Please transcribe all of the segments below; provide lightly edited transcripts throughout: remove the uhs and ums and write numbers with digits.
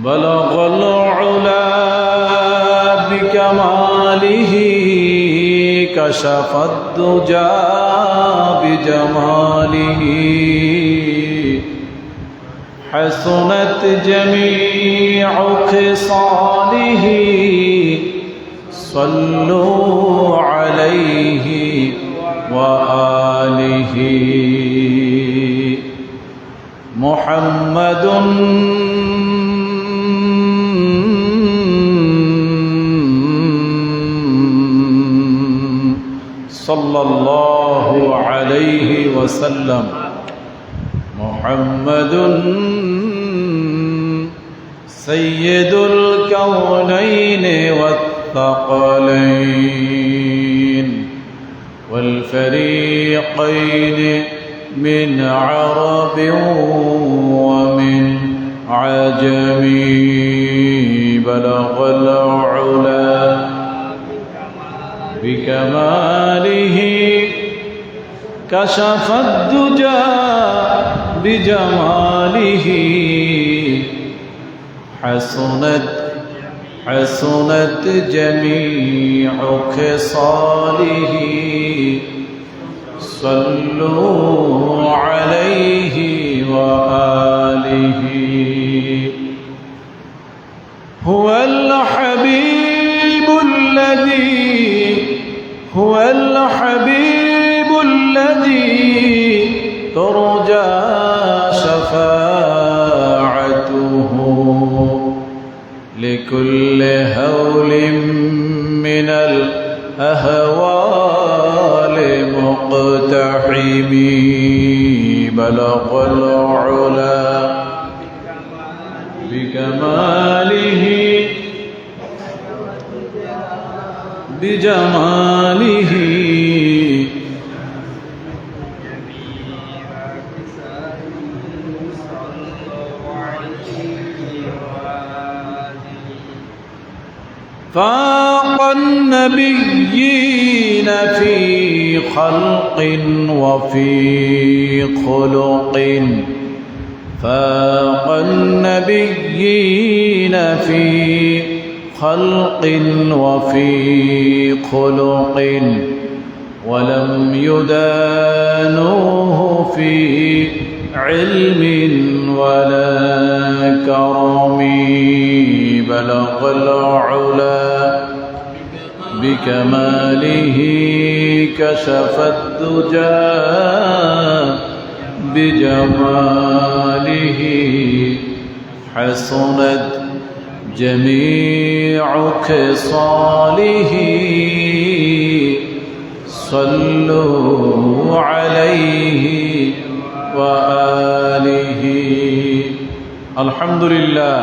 بلغ العلا بكماله كشف الدجى بجماله حسنت جميع خصاله صلوا عليه وآله محمد صلى الله عليه وسلم محمد سيد الكونين والثقلين والفريقين من عرب ومن عجم بلغ العلا بكماله كشف الدجى بجماله حسنت جميع خصاله صلوا عليه وآله هو الحبيب الذي ترجى شفاعته لكل هول من الأهوال مقتحم بلغ العلا بكماله بجماله فاق النبيين في خلق وفي خلق فاق النبيين في خلق وفي خلق ولم يدانوه في علم ولا كرم بلغ العلا بكماله كشف الدجى بجماله حسنت جميع خصاله صلوا عليه وآله الحمد لله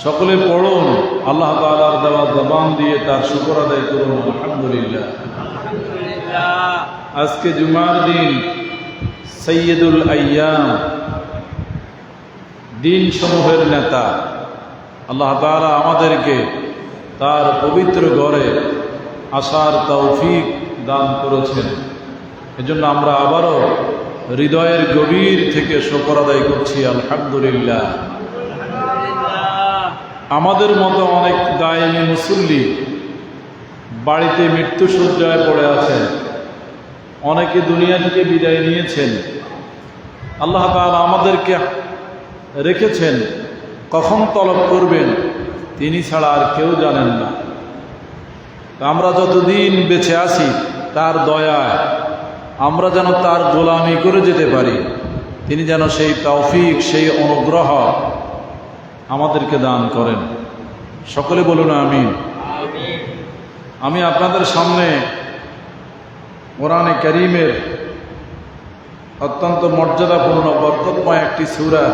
সকলে পড়ুন আল্লাহ তাআলার দেওয়া জবান দিয়ে তার শুকর আদায় করুন আলহামদুলিল্লাহ। আজকে জুমার দিন সৈয়দুল আইয়াম দিন সমূহের নেতা আল্লাহ তাআলা আমাদেরকে তার পবিত্র ঘরে আসার তৌফিক দান করেছেন। এজন্য আমরা আবারও হৃদয়ের গভীর থেকে শুকর আদায় করছি আলহামদুলিল্লাহ। আমাদের মতো অনেক দায়েমি মুসল্লি বাড়িতে মৃত্যুশয্যায় পড়ে আছেন, অনেকে দুনিয়া থেকে বিদায় নিয়েছেন। আল্লাহ তাআলা আমাদেরকে রেখেছেন, কখন তলব করবেন তিনি ছাড়া আর কেউ জানেন না। আমরা যতদিন বেঁচে আছি তার দয়ায় আমরা যেন তার গোলামি করে যেতে পারি, তিনি যেন সেই তৌফিক সেই অনুগ্রহ আমাদেরকে দান করেন। সকলে বলুন আমিন। আমি আপনাদের সামনে কোরআনে কারীমের অত্যন্ত মর্যাদাপূর্ণ বরকতময় একটি সূরা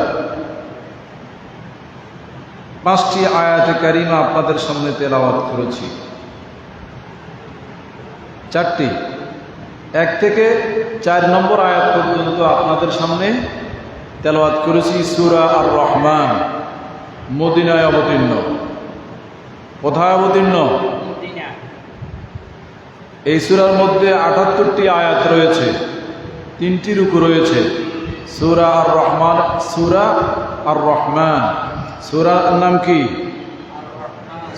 5টি আয়াতে কারিমা আপনাদের সামনে তেলাওয়াত করেছি। 4টি 1 থেকে 4 নম্বর আয়াত পর্যন্ত আপনাদের সামনে তেলাওয়াত করেছি। সূরা আর রহমান মদিনায় অবতীর্ণ। কোথায় অবতীর্ণ? এই সূরার মধ্যে 78টি আয়াত রয়েছে, 3টি রুকু রয়েছে। সূরা আর রহমান সূরার নাম কি?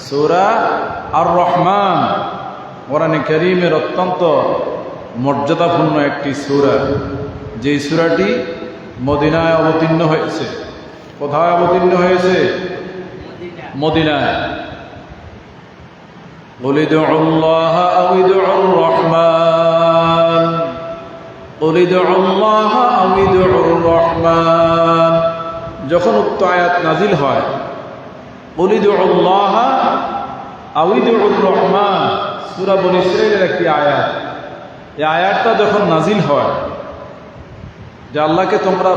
সূরা আর রহমান। কোরআনে কারীমের অত্যন্ত মর্যাদাপূর্ণ একটি সূরা, যে সূরাটি মদিনায় অবতীর্ণ হয়েছে। কোথায় অবতীর্ণ হয়েছে? মদিনায়। قل ادعوا الله أو ادعوا الرحمن قل ادعوا الله أو ادعوا الرحمن। যখন উক্ত আয়াত নাজিল হয়, قل ادعوا الله أو ادعوا الرحمن, সূরা বনী ইসরাঈলের একটি আয়াত। এই আয়াতটা যখন নাজিল হয় যে আল্লাহকে তোমরা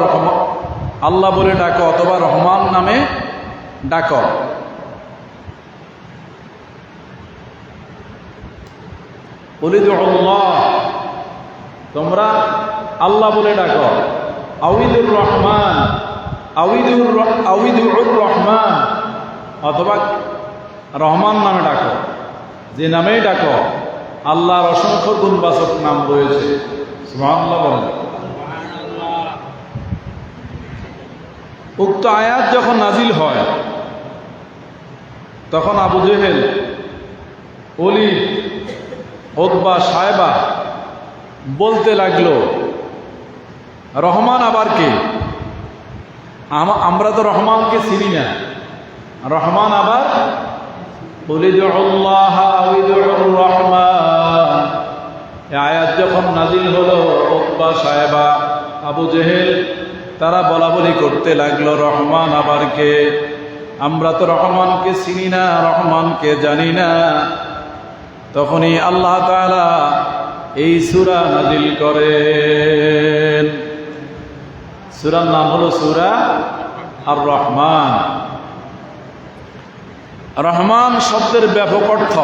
আল্লাহ বলে ডাকো অথবা রহমান নামে ডাকো, তোমরা আল্লাহ বলে ডাকো, আউইদুর রহমান, আউইদুর রহমান, অথবা রহমান নামে ডাকো। যে নামেই ডাকো আল্লাহর অসংখ্য গুণবাচক নাম রয়েছে। সুবহানাল্লাহ বলেন। উক্ত আয়াত যখন নাজিল হয় তখন আবু জেহেল, ওলীদ, উতবা, সায়বা বলতে লাগলো, রহমান আবার কে? আমরা তো রহমানকে চিনি না, রহমান আবার? উলিদুল্লাহ আউইদুর রহমান। এই আয়াত যখন নাজিল হলো, উতবা, সায়বা, আবু জেহেল তারা বলা বলি করতে লাগলো, রহমান আবার কে? আমরা তো রহমানকে চিনি না, রহমানকে জানি না। তখনই আল্লাহ তাআলা এই সূরা নাজিল করেন। সূরার নাম হলো সূরা আর রহমান। রহমান শব্দের ব্যাপক অর্থ,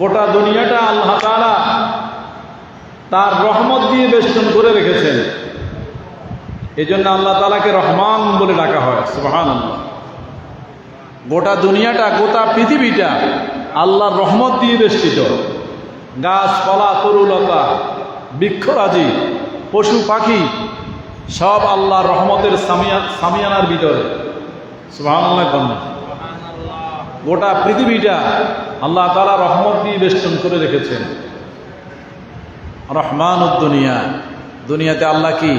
গোটা দুনিয়াটা আল্লাহ তাআলা তার রহমত দিয়ে বেষ্টন করে রেখেছেন। এই জন্য আল্লাহ তাআলাকে রহমান বলে ডাকা হয়। সুবহানাল্লাহ। গোটা দুনিয়াটা, গোটা পৃথিবীটা আল্লাহর রহমত দিয়ে বেষ্টিত। গাছপালা, তরুলতা, বৃক্ষরাজি, পশু পাখি সব আল্লাহর রহমতের সামিয়ানার ভিতরে। সুবহানাল্লাহ। গোটা পৃথিবীটা আল্লাহ তাআলা রহমত দিয়ে বেষ্টন করে রেখেছেন। রহমানুদ দুনিয়া, দুনিয়াতে আল্লাহ কি?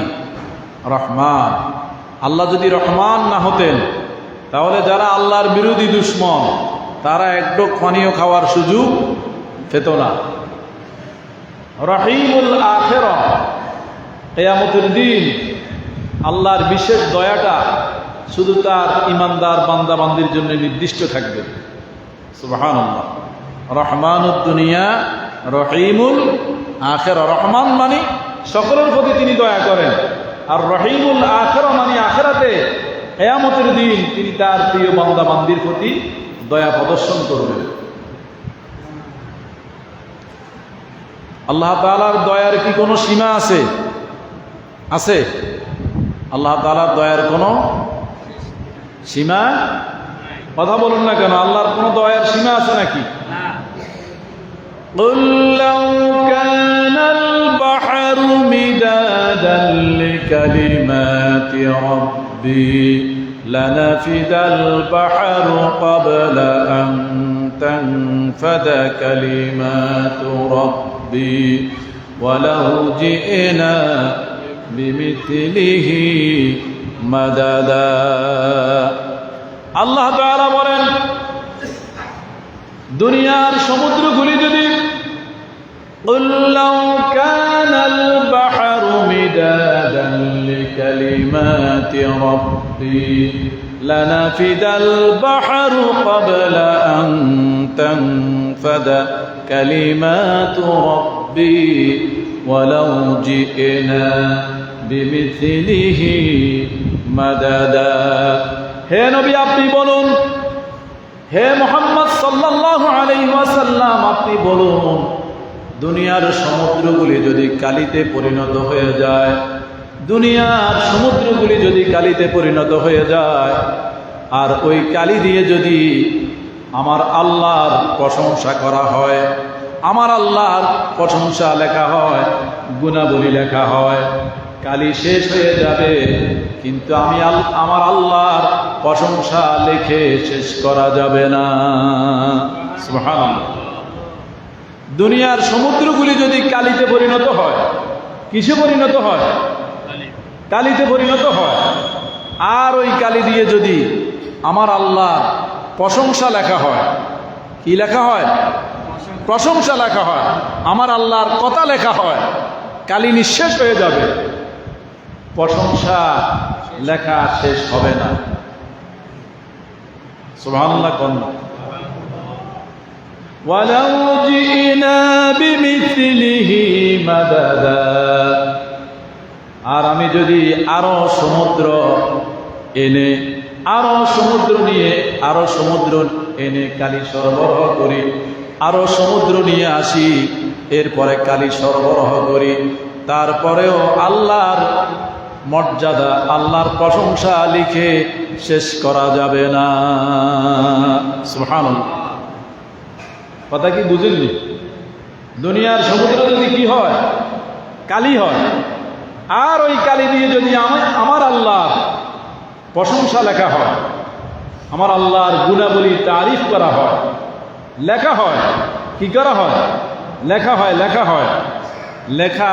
রহমান। আল্লাহ যদি রহমান না হতেন তাহলে যারা আল্লাহর বিরোধী দুশমন তারা একটু পানীয় খাওয়ার সুযোগ পেত না। রহিমুল আখিরাহ, কিয়ামতের দিন আল্লাহর বিশেষ দয়াটা শুধু তার ইমানদার বান্দা বান্দির জন্য নির্দিষ্ট থাকবে। সুবহানাল্লাহ। রহমানুদ দুনিয়া, রহিমুল আখিরাহ। রহমান মানে সকলের প্রতি তিনি দয়া করেন, আর রহিমুল আখিরাহ মানে আখিরাতে কিয়ামতের দিন তিনি তার প্রিয় বান্দা বান্দির প্রতি দয়া প্রদর্শন করবেন। আল্লাহ তাআলার দয়ার কি কোনো সীমা আছে? আছে? আল্লাহ তাআলার দয়ার কোনো সীমা? কথা বলুন না কেন? আল্লাহর কোনো দয়ার সীমা আছে নাকি? قُلْ لَوْ كَانَ الْبَحْرُ مِدَادًا لِكَلِمَاتِ رَبِّي لَنَفِدَ الْبَحْرُ قَبْلَ أَنْ تَنْفَدَ كَلِمَاتُ رَبِّي وَلَوْ جِئْنَا بِمِثْلِهِ مَدَدًا। আল্লাহ তাআলা বলেন, দুনিয়ার সমুদ্রগুলি যদি قُلْ لَوْ كَانَ الْبَحْرُ مِدَادًا لِكَلِمَاتِ رَبِّي لَنَفِدَ الْبَحْرُ قَبْلَ أَنْ تَنْفَدَ كَلِمَاتُ رَبِّي وَلَوْ جِئْنَا بِمِثْلِهِ مَدَدًا। হে নবী, আপনি বলুন, হে মুহাম্মদ সাল্লাল্লাহু আলাইহি ওয়াসাল্লাম, আপনি বলুন, দুনিয়ার সমুদ্রগুলি যদি কালিতে পরিণত হয়ে যায়, দুনিয়ার সমুদ্রগুলি যদি কালিতে পরিণত হয়ে যায়, আর ওই কালি দিয়ে যদি আমার আল্লাহর প্রশংসা করা হয়, আমার আল্লাহর প্রশংসা লেখা হয়, গুণাবলী লেখা হয়, কালি শেষ হয়ে যাবে, কিন্তু আমার আল্লাহর প্রশংসা লিখে শেষ করা যাবে না। সুবহানাল্লাহ। দুনিয়ার সমুদ্রগুলি যদি কালিতে পরিণত হয়, কিসে পরিণত হয়? কালিতে পরিণত হয়। আর ওই কালি দিয়ে যদি আমার আল্লাহর প্রশংসা লেখা হয়, কি লেখা হয়? প্রশংসা লেখা হয়, আমার আল্লাহর কথা লেখা হয়, কালি নিঃশেষ হয়ে যাবে, প্রশংসা লেখা শেষ হবে না। সুবহানাল্লাহ। কন্যা ওয়ালাউ জিনা বিমিথলিহি মাদাদা, আর আমি যদি আরো সমুদ্র এনে, আরো সমুদ্র নিয়ে, আরো সমুদ্র এনে কালি সরবরাহ করি, আরো সমুদ্র নিয়ে আসি, এরপরে কালি সরবরাহ করি, তারপরেও আল্লাহর মর্যাদা, আল্লাহর প্রশংসা লিখে শেষ করা যাবে না। সুবহানাল্লাহ। কথা কি বুঝেননি? দুনিয়ার সমুদ্র যদি কি হয়? কালি হয়। আর ওই কালি দিয়ে যদি আমার আল্লাহর প্রশংসা লেখা হয়, আমার আল্লাহর গুণাবলী তারিফ করা হয়, লেখা হয়, কি করা হয়? লেখা হয়, লেখা হয়। লেখা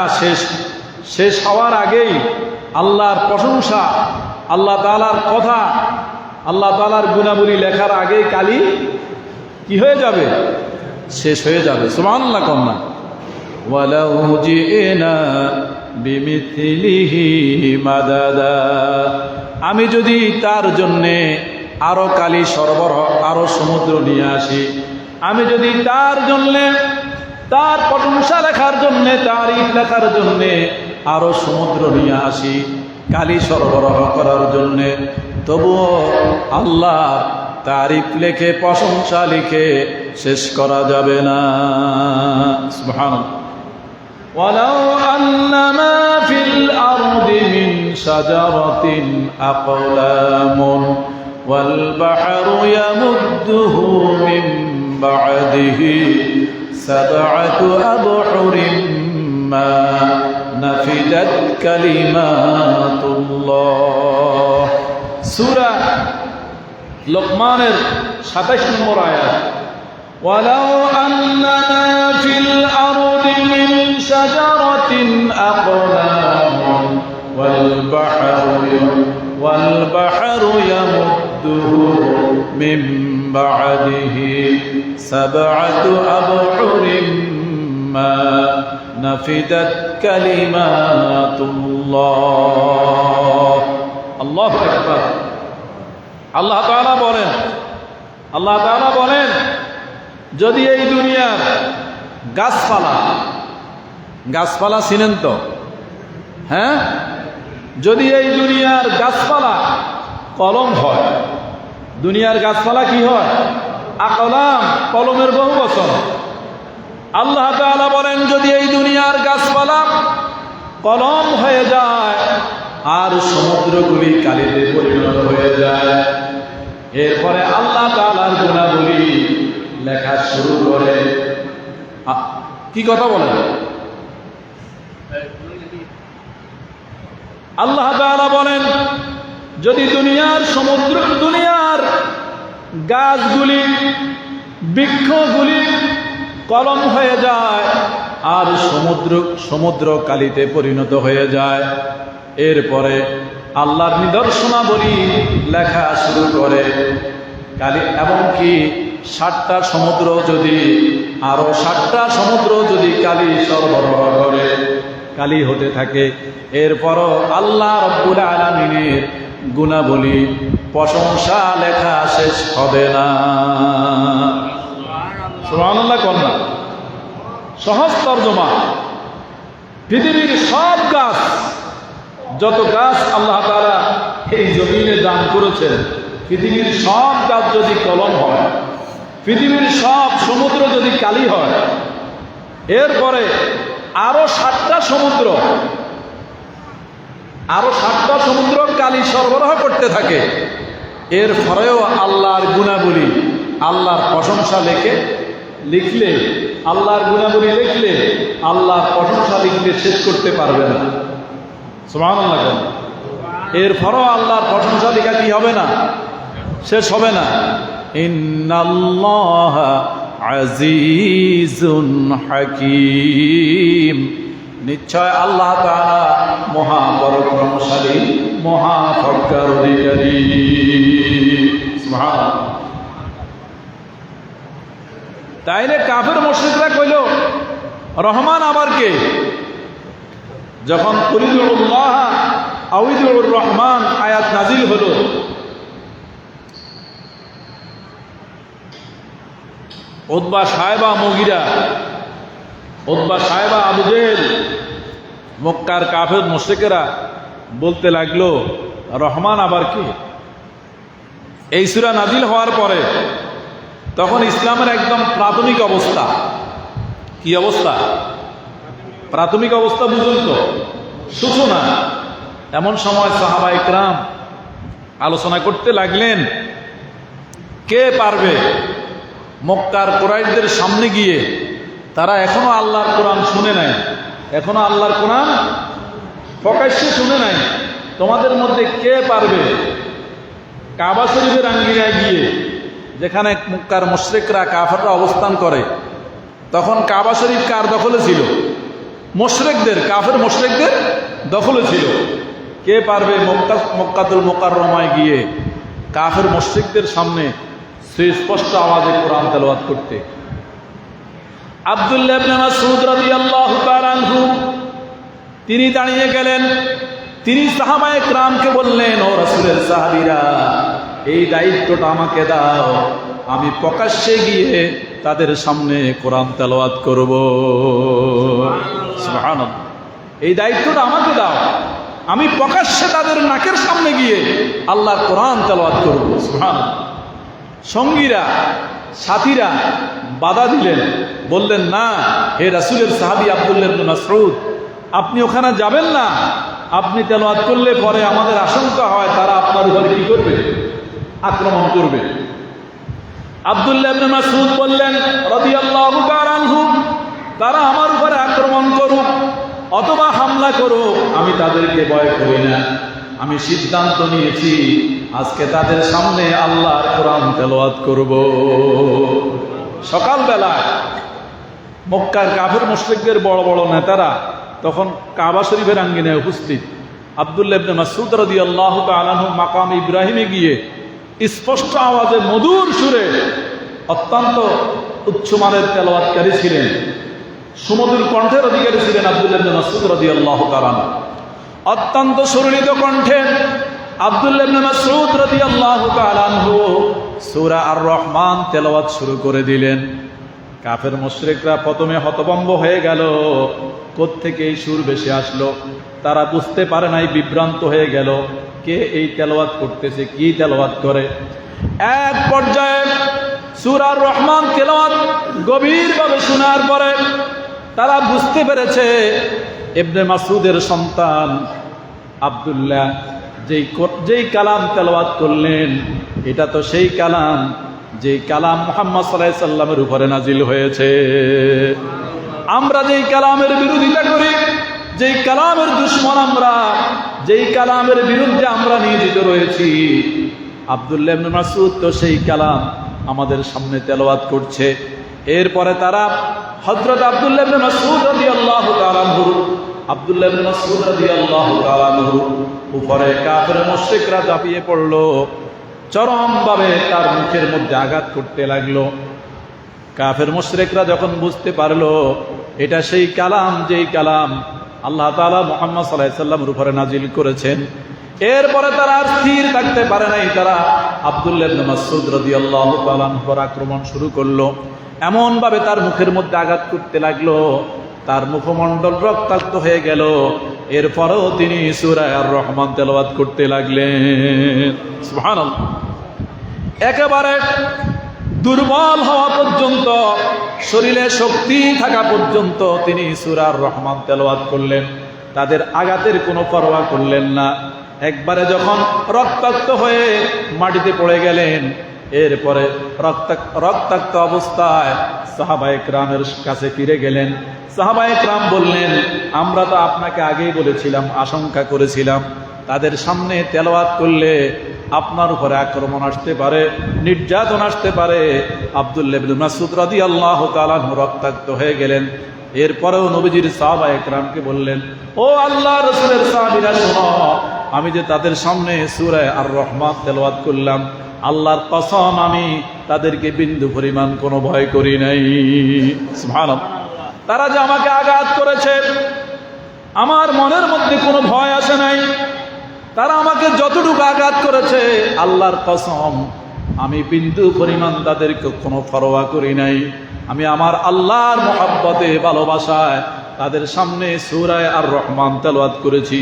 শেষ হওয়ার আগেই আল্লাহর প্রশংসা, আল্লাহ তাআলার কথা, আল্লাহ তাআলার গুণাবলী লেখার আগেই কালি কি হয়ে যাবে? শেষ হয়ে যাবে। সুবহানাল্লাহ। কন্যা ওয়ালাউ জিনা বিমিথলিহি মাদাদা, আমি যদি তার জন্যে আরো কালি সরবরাহ, আরো সমুদ্র নিয়ে আসি, আমি যদি তার জন্যে, তার প্রশংসা লেখার জন্যে, তারিফ লেখার জন্যে আরো সমুদ্র নিয়ে আসি, কালি সরবরাহ করার জন্যে, তবুও আল্লাহ তারিফ লেখে, প্রশংসা লিখে শেষ করা যাবে না। সুবহানাল্লাহ। ওয়ালাউ আন্না মা ফিল আরদি মিন শাজারাতিন আকলামুন ওয়াল বাহরু ইয়ামুদ্দুহু মিন বা'দিহি সাবআতু আবহুরিন মা নাফিদাত কালিমাতুল্লাহ। সূরা লোকমানের 27 নম্বর আয়াত। ওয়ালাউ আন্না ফিল আরদি মিন শাজারাতিন আকলামুন ওয়াল বাহরু ইয়ামুদ্দুহু মিন বা'দিহি সাবআতু আবহুরিন মা নাফিদাত কালিমাতুল্লাহ। আল্লাহু আকবার। আল্লাহ তাআলা বলেন, আল্লাহ তাআলা বলেন, যদি এই দুনিয়ার গাছপালা চিনেন তো? হ্যাঁ, যদি এই দুনিয়ার গাছপালা কলম হয়, দুনিয়ার গাছপালা কি হয়? আকলাম, কলমের বহু বচন। আল্লাহ তাআলা বলেন, যদি এই দুনিয়ার গাছপালা কলম হয়ে যায় আর সমুদ্রগুলি কালিতে পরিণত হয়ে যায়, এরপরে আল্লাহ তাআলার গুণাবলী লেখা শুরু করে। কি কথা বলেন? আল্লাহ তাআলা বলেন, যদি দুনিয়ার সমুদ্র, দুনিয়ার গাছগুলি, বৃক্ষগুলি কলম হয়ে যায় আর সমুদ্র কালিতে পরিণত হয়ে যায়, এরপরে আল্লাহর নিদর্শনাবলী লেখা শুরু করে কালি, এমনকি 7টা সমুদ্র যদি, আরো 7টা সমুদ্র যদি কালি সরবরাহ করে, কালি হতে থাকে, এরপরও আল্লাহ রাব্বুল আলামিনের গুণাবলী, প্রশংসা লেখা শেষ হবে না। সুবহানাল্লাহ। কন্যা সহজ তরজমা, পৃথিবীর সব গাছ, যত গাছ আল্লাহ তাআলা এই জমিনে দান করেছেন, পৃথিবীর সব গাছ যদি কলম হয়, পৃথিবীর সব সমুদ্র যদি কালি হয়, এরপরে আরো 7টা সমুদ্র, আরো 7টা সমুদ্র কালি সরবরাহ করতে থাকে, এর পরেও আল্লাহর গুণাবলী, আল্লাহর প্রশংসা লিখলে, আল্লাহর গুণাবলী লিখলে, আল্লাহর প্রশংসা লিখলে শেষ করতে পারবে না। সুবহানাল্লাহ। এরপরও আল্লাহর প্রশংসা লেখা কি হবে না, শেষ হবে না। ইন্নাল্লাহা আজিজুন হাকীম, নিশ্চয় আল্লাহ তাআলা মহা পরাক্রমশালী, মহা প্রজ্ঞার অধিকারী। সুবহানাল্লাহ। তাইলে কাফের মুশরিকরা কইল রহমান আবার কে? যখন কুলিদুল্লাহ আউযুর রহমান আয়াত নাজিল হলো, উতবা সাহেবা মুগিরা, উতবা সাহেবা আবু জেহেল, মক্কার কাফের মুশরিকেরা বলতে লাগলো রহমান আবার কে? এই সূরা নাজিল হওয়ার পরে তখন ইসলামের একদম প্রাথমিক অবস্থা, কি অবস্থা? প্রাথমিক অবস্থা বুঝুন তো, সূচনা। এমন সময় সাহাবা ইকরাম আলোচনা করতে লাগলেন কে পারবে মক্কার কুরাইশদের সামনে গিয়ে, তারা এখনো আল্লাহর কোরআন শুনে নাই, এখনো আল্লাহর কোরআন প্রকাশ্যে শুনে নাই, তোমাদের মধ্যে কে পারবে কাবা শরীফের আঙ্গিনায় গিয়ে, যেখানে মক্কার মুশরিকরা কাফেররা অবস্থান করে, তখন কাবা শরীফ কার দখলে ছিল? মুশরিকদের, কাফের মুশরিকদের দখলে ছিল। কে পারবে মক্কাতুল মুকাররমায় গিয়ে কাফের মুশরিকদের সামনে সুস্পষ্ট আওয়াজে কোরআন তেলাওয়াত করতে? আব্দুল্লাহ ইবনে মাসউদ রাদিয়াল্লাহু তাআলা আনহু তিনি দাঁড়িয়ে গেলেন, তিনি সাহাবায়ে কেরামকে বললেন, ও রাসূলের সাহাবীরা, এই দায়িত্বটা আমাকে দাও, আমি প্রকাশ্যে গিয়ে তাদের সামনে কোরআন তেলাওয়াত করব। সুবহানাল্লাহ। এই দায়িত্বটা আমাকে দাও, আমি প্রকাশ্যে তাদের নাকের সামনে গিয়ে আল্লাহর কোরআন তেলাওয়াত করব। সুবহানাল্লাহ। সঙ্গীরা, সাথীরা বাধা দিলেন, বললেন, না হে রাসূলের সাহাবী আব্দুল্লাহ ইবনে মাসউদ, আপনি ওখানে যাবেন না, আপনি তেলাওয়াত করলে পরে আমাদের আশঙ্কা হয় তারা আপনার উপরে কি করবে? আক্রমণ করবে। আব্দুল্লাহ ইবনে মাসউদ বললেন রাদিয়াল্লাহু তাআলা আনহু, তারা আমার উপরে আক্রমণ করুক অথবা হামলা করুক, আমি তাদেরকে ভয় করি না। আমি সিদ্ধান্ত নিয়েছি আজকে তাদের সামনে আল্লাহর কোরআন তেলাওয়াত করব। সকালবেলা মক্কার কাফের মুশরিকদের বড় বড় নেতারা তখন কাবা শরীফের আঙ্গিনায় উপস্থিত। আব্দুল্লাহ ইবনে মাসউদ রাদিয়াল্লাহু তাআলা আনহু মাকাম ইব্রাহিমে গিয়ে স্পষ্ট আওয়াজে মধুর সুরে অত্যন্ত উচ্চমানের তেলাওয়াতকারী ছিলেন, সুমধুর কণ্ঠের অধিকারী ছিলেন আব্দুল্লাহ ইবনে মাসউদ রাদিয়াল্লাহু তাআলা। অত্যন্ত সুরলিত কণ্ঠে আব্দুল্লাহ ইবনে মাসউদ রাদিয়াল্লাহু তাআলা আনহু সূরা আর রহমান তেলাওয়াত শুরু করে দিলেন। কাফের মুশরিকরা প্রথমে হতভম্ব হয়ে গেল, কোত্থেকে এই সুর ভেসে আসলো, তারা বুঝতে পারে নাই, বিভ্রান্ত হয়ে গেল, কে এই তেলাওয়াত করতেছে, কি তেলাওয়াত করে। এক পর্যায়ে সূরা আর রহমান তেলাওয়াত গভীরভাবে শোনার পরে তারা বুঝতে পেরেছে ইবনে মাসউদের সন্তান আব্দুল্লাহ যেই কালাম তেলাওয়াত করলেন, এটা তো সেই কালাম যেই কালাম মুহাম্মদ সাল্লাল্লাহু আলাইহি সাল্লামের উপরে নাজিল হয়েছে। আমরা যেই কালামের বিরোধিতা করি, যেই কালামের দুশমন আমরা, যেই কালামের বিরুদ্ধে আমরা নিয়োজিত রয়েছি, আব্দুল্লাহ ইবনে মাসউদ তো সেই কালাম আমাদের সামনে তেলাওয়াত করছে। এরপরে তারা হযরত আব্দুল্লাহ ইবনে মাসউদ রাদিয়াল্লাহু তাআলা আনহু, আব্দুল্লাহ ইবনে মাসউদ রাদিয়াল্লাহু তাআলা আনহু উপরে কাফের মুশরিকরা ঝাঁপিয়ে পড়ল, চরমভাবে তার মুখের মধ্যে আঘাত করতে লাগলো। কাফের মুশরিকরা যখন বুঝতে পারলো এটা সেই কালাম যেই কালাম আল্লাহ তাআলা মুহাম্মদ সাল্লাল্লাহু আলাইহি সাল্লামের উপরে নাজিল করেছেন, এরপরে তারা আর স্থির থাকতে পারে নাই, তারা আব্দুল্লাহ ইবনে মাসউদ রাদিয়াল্লাহু তাআলা আনহুর আক্রমণ শুরু করলো। এমন ভাবে তার মুখের মধ্যে আঘাত করতে লাগলো, তার মুখমণ্ডল রক্তাক্ত হয়ে গেল। এরপরেও তিনি সূরা আর রহমান তেলাওয়াত করতে লাগলেন। সুবহানাল্লাহ। একেবারে দুর্বল হওয়া পর্যন্ত, শরীরে শক্তি থাকা পর্যন্ত তিনি সূরা আর রহমান তেলাওয়াত করলেন, তাদের আঘাতের কোনো পরোয়া করলেন না। একবারে যখন রক্তাক্ত হয়ে মাটিতে পড়ে গেলেন, এরপরে রক্তাক্ত অবস্থায় সাহাবায়ে কেরামের কাছে ফিরে গেলেন। সাহাবায়ে কেরাম বললেন, আমরা তো আপনাকে আগেই বলেছিলাম, আশঙ্কা করেছিলাম তাদের সামনে তেলাওয়াত করলে আপনার উপরে আক্রমণ আসতে পারে, নির্যাতন আসতে পারে। আব্দুল্লাহ ইবনে মাসউদ রাদিয়াল্লাহু তাআলা রক্তাক্ত হয়ে গেলেন। এরপরেও নবীজির সাহাবায়ে কেরামকে বললেন, ও আল্লাহর রাসূলের সাহাবীরা শোনো, আমি যে তাদের সামনে সূরা আর রহমান তেলাওয়াত করলাম, আল্লাহর কসম আমি তাদেরকে বিন্দু পরিমাণ কোনো ভয় করি নাই। সুবহানাল্লাহ। তারা যে আমাকে আঘাত করেছে, আমার মনের মধ্যে কোনো ভয় আসে নাই। তারা আমাকে যতটুকু আঘাত করেছে, আল্লাহর কসম আমি বিন্দু পরিমাণ তাদেরকে কোনো পরোয়া করি নাই। আমি আমার আল্লাহর মহব্বতে, ভালোবাসায় তাদের সামনে সূরা আর রহমান তেলাওয়াত করেছি।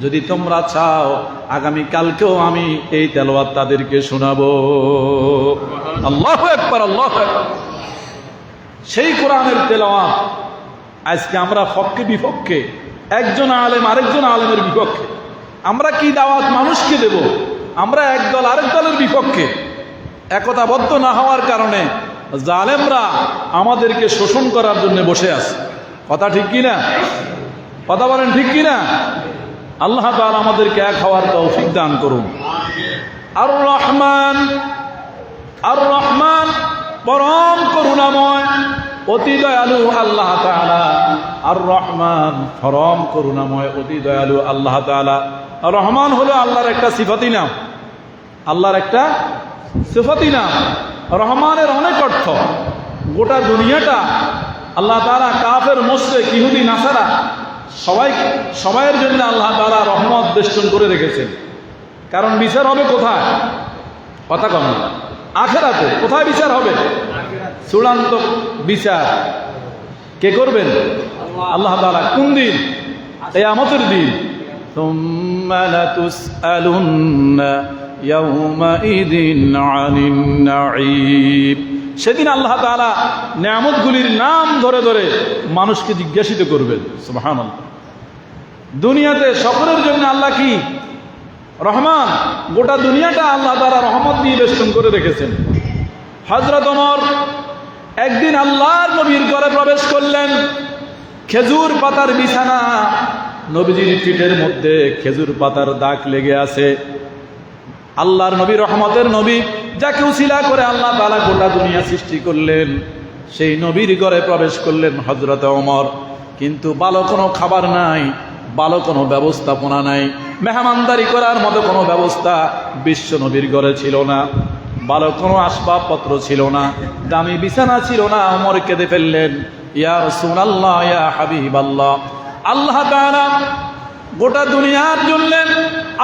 যদি তোমরা চাও আগামী কালকেও আমি এই তেলাওয়াত তাদেরকে শোনাবো। আল্লাহু আকবার, আল্লাহু আকবার। সেই কোরআনের তেলাওয়াত আজকে আমরা পক্ষে বিপক্ষে, একজন আলেম আরেকজন আলেমের বিপক্ষে। আমরা কি দাওয়াত মানুষকে দেব? আমরা এক দল আরেক দলের বিপক্ষে। একতাবদ্ধ না হওয়ার কারণে জালেমরা আমাদেরকে শোষণ করার জন্য বসে আছে। কথা ঠিক কিনা? কথা বলেন ঠিক কিনা? আল্লাহ তাআলা আমাদেরকে এক হওয়ার তৌফিক দান করুন। আর রহমান, আর রহমান পরম করুণাময়, অতি দয়ালু আল্লাহ তাআলা। আর রহমান পরম করুণাময়, অতি দয়ালু আল্লাহ তাআলা। রহমান হলো আল্লাহর একটা সিফাতি নাম, আল্লাহর একটা সিফাতি নাম। রহমানের অনেক অর্থ। গোটা দুনিয়াটা আল্লাহ তাআলা কাফের, মুশরিক, ইহুদি, নাসারা সবাইয়ের জন্য আল্লাহ তাআলা রহমত বেষ্টন করে রেখেছেন। কারণ বিচার হবে কোথায়? কথা কম না, আখিরাতে। কোথায় বিচার হবে? চূড়ান্ত বিচার কে করবেন? আল্লাহ তাআলা। কোন দিন? কিয়ামতের দিন। সুম্মা লাতুসআলুন্না ইয়াওমাইযিন আনিন নাঈম। সেদিন আল্লাহ তাআলা নিয়ামতগুলির নাম ধরে ধরে মানুষকে জিজ্ঞাসিত করবেন। সুবহানাল্লাহ। দুনিয়াতে সকলের জন্য আল্লাহ কি? রহমান। গোটা দুনিয়াটা আল্লাহ তাআলা রহমত দিয়ে বেষ্টন করে রেখেছেন। হযরত ওমর একদিন আল্লাহর নবীর ঘরে প্রবেশ করলেন। খেজুর পাতার বিছানা, নবীজির পিঠের মধ্যে খেজুর পাতার দাগ লেগে আছে। আল্লাহর নবী, রহমতের নবী, যাকে উসিলা করে আল্লাহ তাআলা গোটা দুনিয়া সৃষ্টি করলেন, সেই নবীর ঘরে প্রবেশ করলেন হযরত ওমর। কিন্তু ভালো কোনো খাবার নাই, ভালো কোনো ব্যবস্থাপনা নাই, মেহমানদারি করার মতো কোনো ব্যবস্থা বিশ্ব নবীর ঘরে ছিল না। ভালো কোনো আসবাবপত্র ছিল না, দামি বিছানা ছিল না। ওমর কেঁদে ফেললেন, ইয়া রাসূলুল্লাহ, ইয়া হাবিবাল্লাহ, আল্লাহ তাআলা গোটা দুনিয়ার জন্য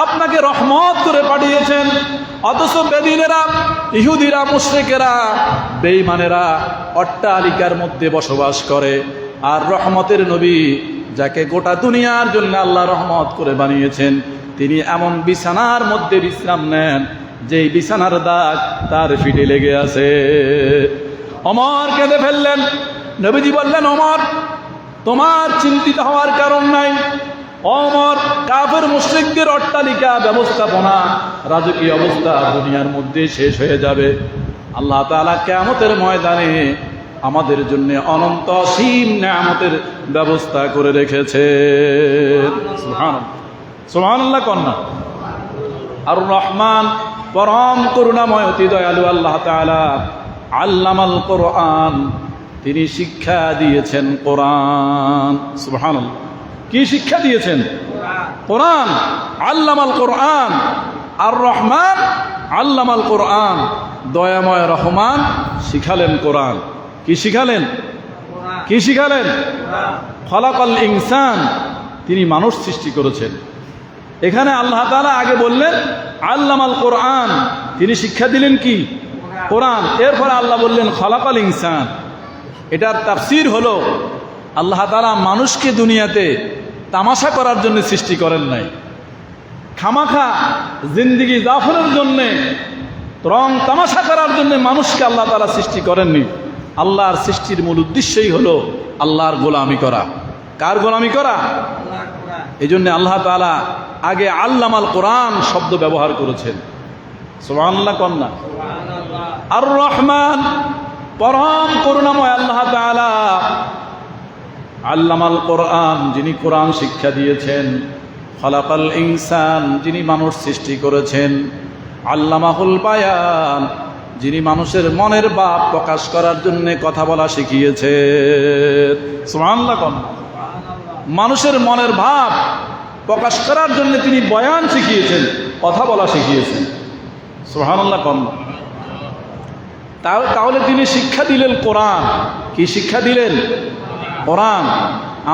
আপনাকে রহমত করে পাঠিয়েছেন, অথচ বেদিনেরা, ইহুদিরা, মুশরিকেরা, বেঈমানেরা অট্টালিকার মধ্যে বসবাস করে। আর রহমতের নবী, যাকে গোটা দুনিয়ার জন্য আল্লাহ রহমত করে বানিয়েছেন, তিনি এমন বিছানার মধ্যে বিশ্রাম নেন যেই বিছানার দাগ তার পিঠে লেগে আছে। ওমর কেঁদে ফেললেন। নবীজি বললেন, ওমর তোমার চিন্তিত হওয়ার কারণ নাই। ওমর, কাফের মুশরিকদের অট্টালিকা, ব্যবস্থাপনা, রাজকীয় অবস্থা দুনিয়ার মধ্যে শেষ হয়ে যাবে। আল্লাহ তাআলা কিয়ামতের ময়দানে আমাদের জন্য অনন্ত অসীম নিয়ামতের ব্যবস্থা করে রেখেছে। সুবহানাল্লাহ, সুবহানাল্লাহ কন্যা। আর রহমান পরম করুণাময়, অতি দয়ালু আল্লাহ তাআলা। আল্লামাল কোরআন, তিনি শিক্ষা দিয়েছেন কোরআন। সুবহানাল্লাহ। কি শিক্ষা দিয়েছেন? কোরআন। আল্লামাল কোরআন। আর রহমান আল্লামাল কোরআন, দয়াময় রহমান শিখালেন কোরআন। কি শিখালেন? কি শিখালেন? খলাকাল ইনসান, তিনি মানুষ সৃষ্টি করেছেন। এখানে আল্লাহ তাআলা আগে বললেন আল্লামাল কোরআন, তিনি শিক্ষা দিলেন কি? কোরআন। এরপরে আল্লাহ বললেন খলাকাল ইনসান। এটার তাফসীর হলো, আল্লাহ তাআলা মানুষকে দুনিয়াতে তামাশা করার জন্য সৃষ্টি করেন নাই, খামাখা জিন্দিগি জাফরের জন্যে, রং তামাশা করার জন্য মানুষকে আল্লাহ তাআলা সৃষ্টি করেননি। আল্লাহর সৃষ্টির মূল উদ্দেশ্যই হলো আল্লাহর গোলামি করা। কার গোলামি করা? এই জন্য আল্লাহ তাআলা আগে আল্লামাল কোরআন শব্দ ব্যবহার করেছেন। সুবহানাল্লাহ কন্যা। আর রহমান পরম করুণাময় আল্লাহ তাআলা। আল্লামাল কোরআন, যিনি কোরআন শিক্ষা দিয়েছেন। খালাকাল ইনসান, যিনি মানুষ সৃষ্টি করেছেন। আল্লামাহুল বায়ান, যিনি মানুষের মনের ভাব প্রকাশ করার জন্য কথা বলা শিখিয়েছেন। সুবহানাল্লাহ। মানুষের মনের ভাব প্রকাশ করার জন্য তিনি বয়ান শিখিয়েছেন, কথা বলা শিখিয়েছেন। সুবহানাল্লাহ। তাহলে তিনি শিক্ষা দিলেন কোরআন। কি শিক্ষা দিলেন? কোরআন।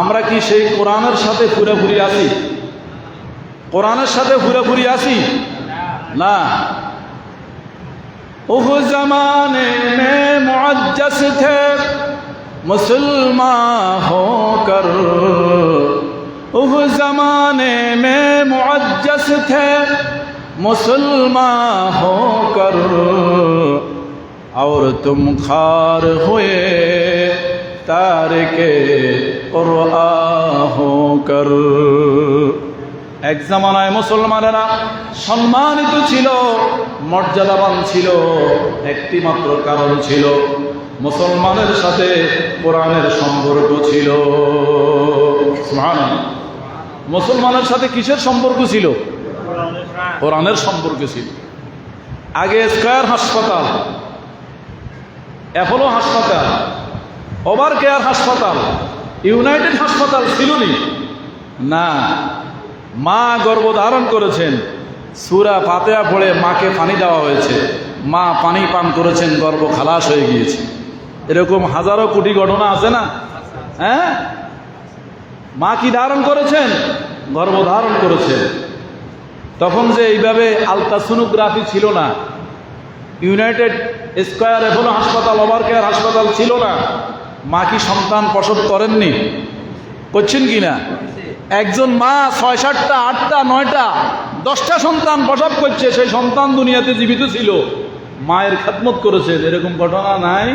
আমরা কি সেই কোরআনের সাথে পুরোপুরি আছি? কোরআনের সাথে পুরোপুরি আছি না। उस जमाने में मुअज्जस थे मुसलमान होकर, उस जमाने में मुअज्जस थे मुसलमान होकर, और तुम खार हुए तारिके कुरआन होकर। এক জামানায় মুসলমানেরা সম্মানিত ছিল, মর্যাদাবান ছিল, একটি মাত্র কারণ ছিল, মুসলমানের সাথে কোরআনের সম্পর্ক ছিল। সুবহানাল্লাহ। মুসলমানের সাথে কিসের সম্পর্ক ছিল? কোরআনের সম্পর্ক ছিল। আগে স্কয়ার হাসপাতাল, অ্যাপোলো হাসপাতাল, ওভার কেয়ার হাসপাতাল, ইউনাইটেড হাসপাতাল ছিল না। মা গর্ভধারণ করেছেন, সূরা ফাতিহা পড়ে মাকে পানি দেওয়া হয়েছে, মা পানি পান করেছেন, গর্ভ খালাস হয়ে গিয়েছে। এরকম হাজারো কোটি ঘটনা আছে না? হ্যাঁ, মা কি ধারণ করেছেন? গর্ভধারণ করেছেন। তখন যে এইভাবে আলট্রাসোনোগ্রাফি ছিল না, ইউনাইটেড স্কয়ার অ্যাপোলো হাসপাতাল, ওভার কেয়ার হাসপাতাল ছিল না, মা কি সন্তান প্রসব করেননি? করছেন কি না? একজন মা ৬, ৭টা, ৮টা, ৯টা, 10টা সন্তান প্রসব করছে, সেই সন্তান দুনিয়াতে জীবিত ছিল, মায়ের খেদমত করেছেন। এরকম ঘটনা নাই?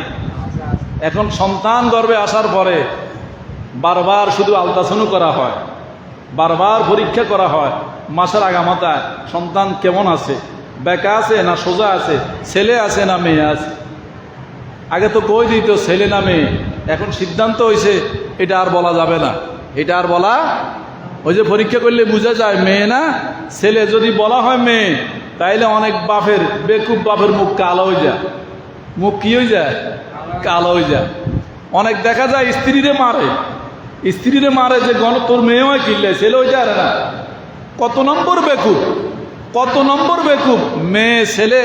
এখন সন্তান গর্ভে আসার পরে বারবার শুধু আলট্রাসাউন্ড করা হয়, বারবার পরীক্ষা করা হয়, মাসের আগামাতায় সন্তান কেমন আছে, বেঁকা আছে না সোজা আছে, ছেলে আছে না মেয়ে আছে। আগে তো কই দিত ছেলে না মেয়ে, এখন সিদ্ধান্ত হয়েছে এটা আর বলা যাবে না, এটা আর বলা, ওই যে পরীক্ষা করলে বোঝা যায় মেয়ে না ছেলে। যদি বলা হয় মেয়ে, তাইলে অনেক বাপের, বেকুব বাপের মুখ কালো হয়ে যায়। মুখ কি হয়ে যায়? কালো হয়ে যায়। অনেক দেখা যায় স্ত্রীরে মারে, যে তোর মেয়ে হয় কিনলে, ছেলে হয়ে যায় না। কত নম্বর বেকুব, কত নম্বর বেকুব। মেয়ে ছেলে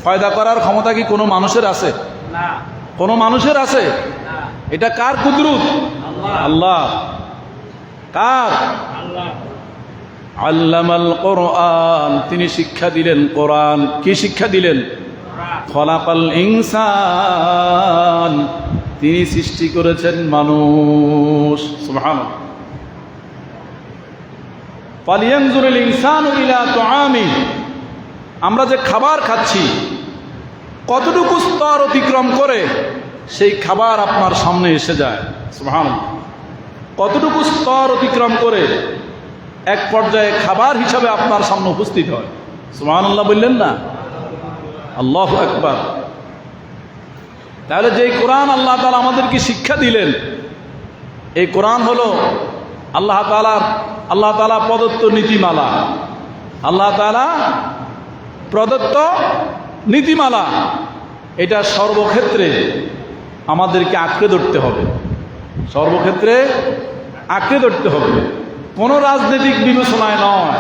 ফয়দা করার ক্ষমতা কি কোনো মানুষের আছে? কোনো মানুষের আছে? এটা কার কুদরত? আল্লাহ। কার? আল্লামাল কোরআন, তিনি শিক্ষা দিলেন কোরআন। কি শিক্ষা দিলেন? খলাকাল ইনসান, তিনি সৃষ্টি করেছেন মানুষ। সুবহানাল্লাহ। ফালিয়ানজুরিল ইনসানু ইলা তুআমি, আমরা যে খাবার খাচ্ছি কতটুকু স্তর অতিক্রম করে সেই খাবার আপনার সামনে এসে যায়। সুবহানাল্লাহ। কতটুকু স্তর অতিক্রম করে এক পর্যায়ে খাবার হিসাবে আপনার সামনে উপস্থিত হয়। সুবহানাল্লাহ বললেন না? আল্লাহু আকবার। তাহলে যেই কোরআন আল্লাহ তাআলা আমাদেরকে শিক্ষা দিলেন, এই কোরআন হলো আল্লাহ তাআলা প্রদত্ত নীতিমালা। আল্লাহ তাআলা প্রদত্ত নীতিমালা, এটা সর্বক্ষেত্রে আমাদেরকে আঁকড়ে ধরতে হবে, সর্বক্ষেত্রে আঁকড়ে ধরতে হবে। কোনো রাজনৈতিক বিবেচনায় নয়,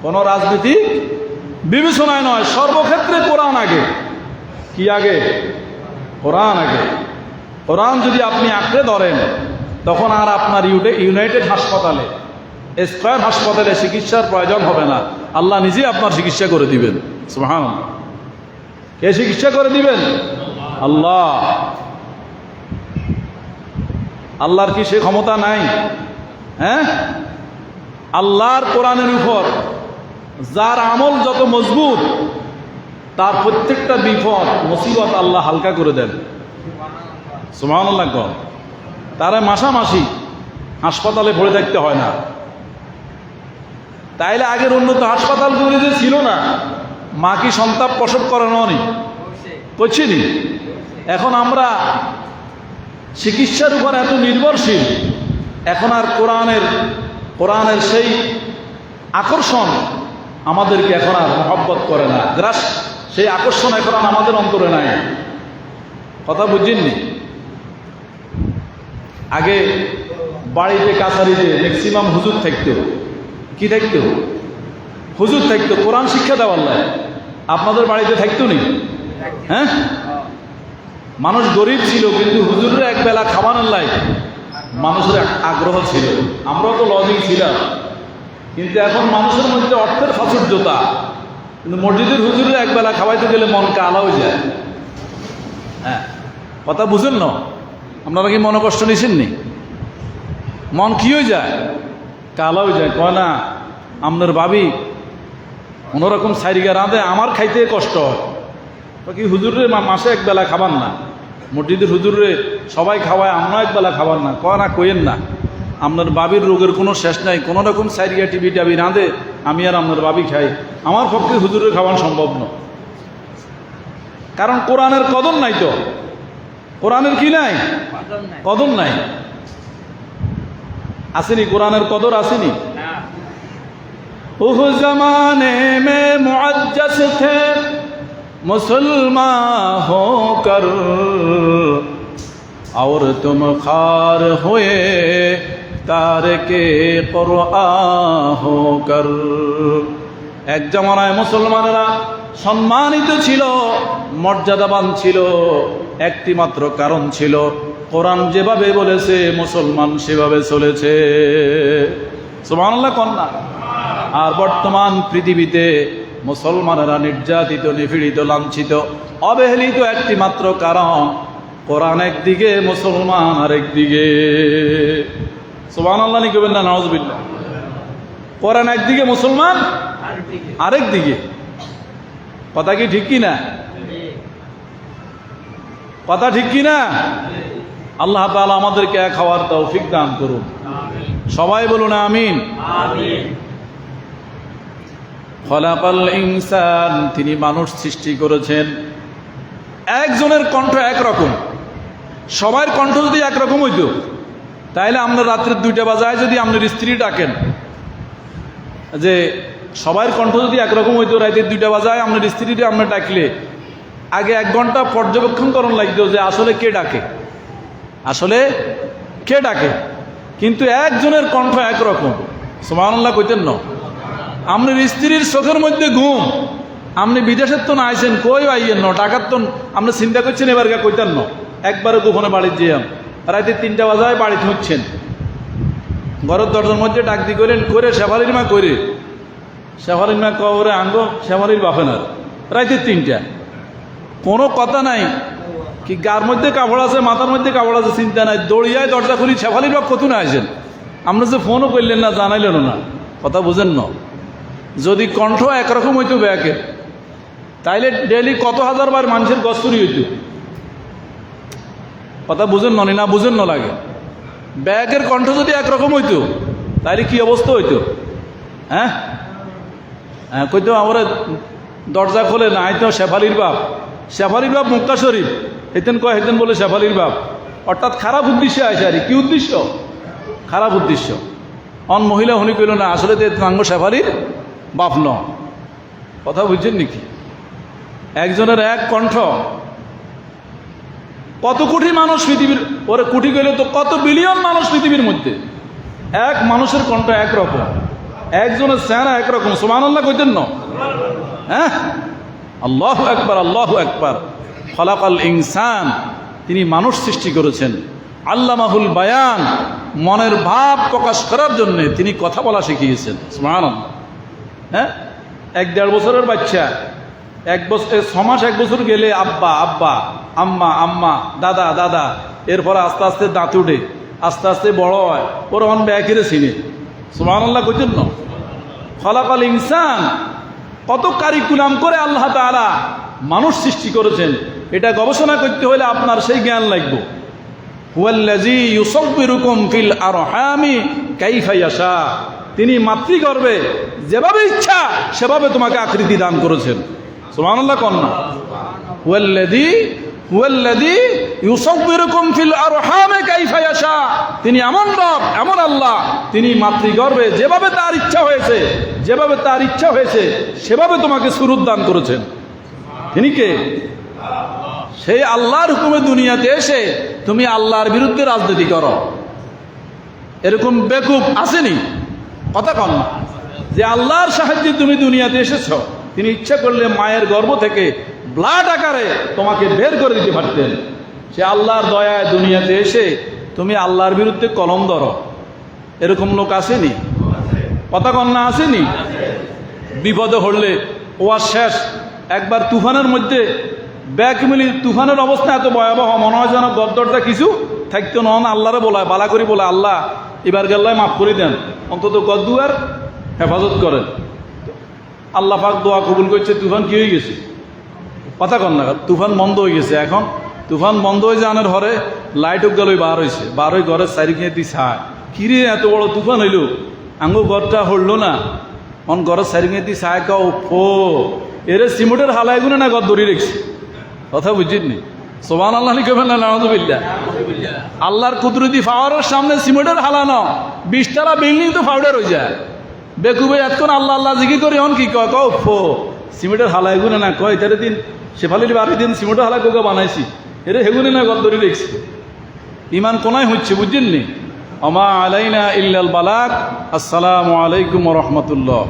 কোনো রাজনৈতিক বিবেচনায় নয়, সর্বক্ষেত্রে কোরআন আগে। কি আগে? কোরআন আগে। কোরআন যদি আপনি আঁকড়ে ধরেন, তখন আর আপনার ইউনাইটেড হাসপাতালে, স্কয়ার হাসপাতালে চিকিৎসার প্রয়োজন হবে না। আল্লাহ নিজে আপনার চিকিৎসা করে দিবেন। সুবহানাল্লাহ। কে চিকিৎসা করে দিবেন? আল্লাহ। আল্লাহর কি সে ক্ষমতা নাই? হ্যাঁ, আল্লাহর কোরআনের উপর যার আমল যত মজবুত, তার প্রত্যেকটা বিপদ মুসিবত আল্লাহ হালকা করে দেন। সুবহানাল্লাহ। তারা মাসামাসি হাসপাতালে পড়ে থাকতে হয় না। তাইলে আগের উন্নত হাসপাতালগুলি যে ছিল না, মা কি সন্তান প্রসব করানো নি? করছিনি। এখন আমরা চিকিৎসার উপর এত নির্ভরশীল, এখন আর কোরআনের সেই আকর্ষণ আমাদেরকে এখন আর মহব্বত করে না, গ্রাস সেই আকর্ষণ এখন আর আমাদের অন্তরে নাই। কথা বুঝছেননি? আগে বাড়িতে কাছারিতে ম্যাক্সিমাম হুজুর থাকতো। কি থাকতো? হুজুর থাকতো কোরআন শিক্ষা দেওয়ার লাগে। আপনাদের বাড়িতে থাকতো নি? হ্যাঁ, মানুষ গরিব ছিল কিন্তু হুজুরের এক বেলা খাবারের লাগে মানুষের আগ্রহ ছিল। আমরাও তো লজিং ছিলাম, কিন্তু এখন মানুষের মধ্যে অর্থের প্রাচুর্যতা, কিন্তু মসজিদের হুজুরের এক বেলা খাওয়াইতে গেলে মন কালা হয়ে যায়। হ্যাঁ, কথা বুঝেন না? আপনারা কি মনে কষ্ট নিছেন নি? মন কি হয়ে যায়? কালা হয়ে যায়। কয় না আপনার ভাবি কোনোরকম সাইরিগা রাঁধে, আমার খাইতে কষ্ট হয়। কি হুজুরে মাসে এক বেলা খাবার না, মসজিদের হুজুরে সবাই খাওয়ায়, আমরা এক বেলা খাবার না। কয় না কইেন না, আপনার বাবির রোগের কোনো শেষ নাই, কোনো রকম সাইরিগা টিভি টাবি রাঁধে, আমি আর আপনার বাবি খাই, আমার পক্ষে হুজুরের খাওয়ানো সম্ভব নয়। কারণ কোরআনের কদর নাই। তো কোরআনের কি নাই? কদর নাই। আসেনি কোরআনের কদর? আসেনি? उस जमाने में मुअज्जस थे मुसलमान होकर और तुम खार हुए तारके कुरआन होकर। এক জামানায় মুসলমানেরা সম্মানিত ছিল, মর্যাদাবান ছিল, একটি মাত্র কারণ ছিল কোরআন যেভাবে বলেছে মুসলমান সেভাবে চলেছে। সুবহানাল্লাহ কন্যা। আর বর্তমান পৃথিবীতে মুসলমানেরা নির্যাতিত, নিপীড়িত, লাঞ্ছিত, অবহেলিত একটি মাত্র কারণ কোরআন একদিকে, মুসলমান আরেকদিকে। সুবহানাল্লাহ লিখবেন না? নাউজুবিল্লাহ। কোরআন একদিকে, মুসলমান আরেকদিকে। কথা কি ঠিক কি না? কথা ঠিক কি না? আল্লাহ তাআলা আমাদেরকে এক হওয়ার তৌফিক দান করুন। সবাই বলুন আমিন। খলাকাল ইনসান, তিনি মানুষ সৃষ্টি করেছেন। একজনের কণ্ঠ একরকম, সবার কণ্ঠ যদি একরকম হইতো তাহলে আমরা রাত্রে 2টা বাজায় যদি আপনার স্ত্রী ডাকেন, যে সবার কণ্ঠ যদি একরকম হইতো, রাতের 2টা বাজায় আপনার স্ত্রীকে আমরা ডাকলে আগে 1 ঘন্টা পর্যবেক্ষণ করণ লাগতো যে আসলে কে ডাকে, আসলে কে ডাকে। কিন্তু একজনের কণ্ঠ একরকম। সুবহানাল্লাহ কইতেন না? আপনার স্ত্রীর চোখের মধ্যে ঘুম, আপনি বিদেশের তো না আইছেন, কই আইয়েন না, টাকার তো আপনি চিন্তা করছেন এবার কইতেন না। একবারে গোপনে বাড়িতে যাইয়াম, রাতে 3টা বাজায় বাড়িতে হচ্ছেন, ঘরের দরজার মধ্যে ডাক দি করেন করে শেফালির মা করে, শেফালির মা কবরে আঙ্গ, শেফালির বাপেনার, রাতে 3টা, কোনো কথা নাই। কি গার মধ্যে কাপড় আছে, মাথার মধ্যে কাপড় আছে, চিন্তা নাই, দৌড়িয়ায় দরজা খুলি, শেফালির বাপ কত না আইছেন, আপনি যে ফোনও করলেন না, জানাইলেন না। কথা বুঝেন না? যদি কণ্ঠ একরকম হইতো ব্যাকের, তাইলে ডেলি কত হাজার বার মানুষের গস্তরি হইত। কথা বুঝেন না? না বুঝেন না লাগে? ব্যাকের কণ্ঠ যদি একরকম হইতো তাইলে কি অবস্থা হইতো? হ্যাঁ হ্যাঁ, কইতো আমরা দরজা খোলে না, আইতো শেফালির বাপ, শেফালির বাপ মক্কা শরীফ, হেতেন কয়, হেতেন বলে শেফালির বাপ, অর্থাৎ খারাপ উদ্দেশ্যে আসে। আর কি উদ্দেশ্য? খারাপ উদ্দেশ্য। অন মহিলা হনি কইল না, আসলে তাঙ্গ শেফালির বাপ ন। কথা বুঝছেন নাকি? একজনের এক কণ্ঠ, কত কোটি মানুষ পৃথিবীর, ওরে কোটি গেলে তো কত বিলিয়ন মানুষ পৃথিবীর মধ্যে, এক মানুষের কণ্ঠ একরকম, একজনের চেহারা একরকম। সুবহানাল্লাহ কইতেন না? হ্যাঁ, আল্লাহু আকবার, আল্লাহু আকবার। খলাকাল ইনসান, তিনি মানুষ সৃষ্টি করেছেন। আল্লামাহুল বায়ান, মনের ভাব প্রকাশ করার জন্য তিনি কথা বলা শিখিয়েছেন। সুবহানাল্লাহ। হ্যাঁ, 1-1.5 বছরের বাচ্চা 1 বছর 6 মাস 1 বছর গেলে আব্বা আব্বা, আম্মা আম্মা, দাদা দাদা, এরপরে আস্তে আস্তে দাঁত উঠে, আস্তে আস্তে বড় হয়, ওর অন ব্যাকেরে চিনে। সুবহানাল্লাহ কইতেন না? খলাকাল ইনসান, কত কারিকুলাম করে আল্লাহ তাআলা মানুষ সৃষ্টি করেছেন, এটা গবেষণা করতে হলে আপনার সেই জ্ঞান লাগবে। হুয়াল্লাযী ইউসাব্বিরুকুম ফিল আরহামি কাইফা ইয়াশা, তিনি মাতৃগর্ভে যেভাবে ইচ্ছা সেভাবে তোমাকে আকৃতি দান করেছেন। সুবহানাল্লাহ কন্যা। হুয়াল্লাযী ইউসাব্বিরুকুম ফিল আরহামে কাইফা ইয়াশা। তিনি এমন রব, এমন আল্লাহ, তিনি মাতৃগর্ভে যেভাবে তার ইচ্ছা হয়েছে সেভাবে তোমাকে সুরুত দান করেছেন। তিনি কে? সেই আল্লাহর হুকুমে দুনিয়াতে এসে তুমি আল্লাহর বিরুদ্ধে রাজনীতি করো। এরকম বেকুব আসেনি? কথা কন না। যে আল্লাহর সাহায্যে তুমি দুনিয়াতে এসেছো, তিনি ইচ্ছা করলে মায়ের গর্ভ থেকে ব্লাড আকারে তোমাকে বের করে দিতে পারতেন। সে আল্লাহর দয়ায় দুনিয়াতে এসে তুমি আল্লাহর বিরুদ্ধে কলম ধরো। এরকম লোক আসেনি? কথা কন না, আসেনি? বিপদে হলে ওয়াজ শেষ, একবার তুফানের মধ্যে ব্যাগ মিলি, তুফানের অবস্থা এত ভয়াবহ, মনে হয় যেন গদ্দরটা কিছু থাকতো নন। আল্লাহরে বলায়, বালা করি বলে, আল্লাহ এবার গেল্লায় মাফ করে দেন, অন্তত গদ্দুয়ার হেফাজত করেন। আল্লাহ পাক দোয়া কবুল করছে, তুফান কি হয়ে গেছে? কথা কন না, তুফান বন্ধ হয়ে গেছে। এখন তুফান বন্ধ হয়ে জানার ঘরে লাইট গেল বার হয়েছে, বার হয়ে ঘরের চারিখে দি ছায়, কিরে এত বড় তুফান হইল, আঙ্গো ঘরটা হরলো না, অন ঘরের চারিখে দি ছায় কাও ফো এরে সিমেন্টের হালায় গুনে না ঘর ধরে রেখেছে। কথা বুঝিনি? সুবহানাল্লাহ লিখবেন না, নাউযুবিল্লাহ। আল্লাহর কুদরতি পাওয়ারের সামনে সিমেন্টের হালানো 20 তলা বিল্ডিং তো ফাউডার হয়ে যায়। বেকুবে এতক্ষণ আল্লাহ আল্লাহ জিকির করে অন কি কয় কও ফো সিমেন্টের হালায় গুনে না, কয় এটারে দিন শেফালির বাড়ি দিন সিমেন্টের হালায় কোকে বানাইছি, এরে হেগুনে না ঘর ধরে রেখেছি। ইমান কোনায় হচ্ছে, বুঝছেন নি? আমা আলাইনা ইল্লাল বালাগ। আসসালামু আলাইকুম ওয়া রাহমাতুল্লাহ।